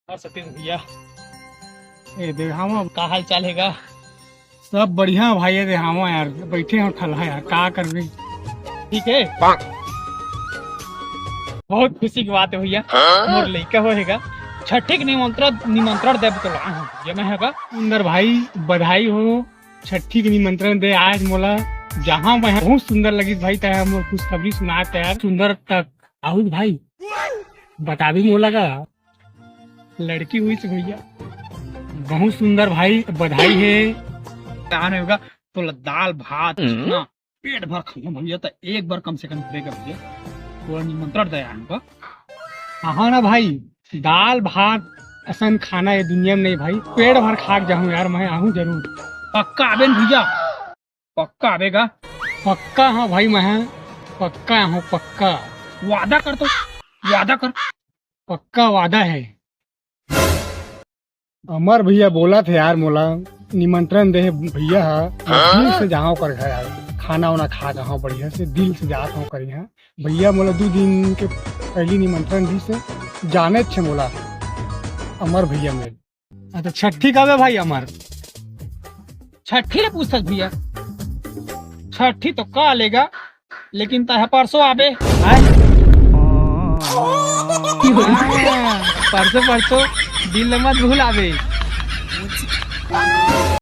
और सतीश भैया देखावा का हाल चाल हैगा? सब बढ़िया भाई है। देखावा यार, बैठे हो ठल्हा यार, का कर रही। ठीक है। बहुत खुशी की बात है भैया, मोर लड़का हो हैगा छठे के निमंत्रण देव तो ये मैं हैगा। सुंदर भाई बधाई हो, छठी के निमंत्रण दे आज मोला। जहाँ मैं बहुत सुंदर लगी भाई, तय मोर खुशखबरी सुनाते यार। सुंदर तक आउज भाई, बता भी मोला का लड़की हुई से भैया। बहुत सुंदर भाई, बधाई है। आने होगा तो दाल भात ना पेट भर खाना भैया, तो एक बार कम से कम देगा भैया, वो निमंत्रण दे हमको। हाँ ना भाई, दाल भात असन खाना ये दुनिया में नहीं भाई। पेट भर खा के जाऊँ यार, मैं आहूँ जरूर। पक्का आबे न भैया, पक्का आवेगा। पक्का हाँ भाई, मैं पक्का हूँ, पक्का। वादा कर तो, वादा कर। पक्का वादा है। अमर भैया बोला थे यार मोला निमंत्रण दे भैया, दिल से जाओ कर घर यार। खाना वाना खा जाओ बढ़िया से, दिल से जात हूँ कर यहाँ भैया। मोला 2 दिन के पहली निमंत्रण दी से जाने छे मोला अमर भैया मेरे। अच्छा छठी कब है भाई अमर? छठी ने पूछता भैया, छठी तो का लेगा, लेकिन तह परसों आबे। परसों परसों दिल मत भूल आवे।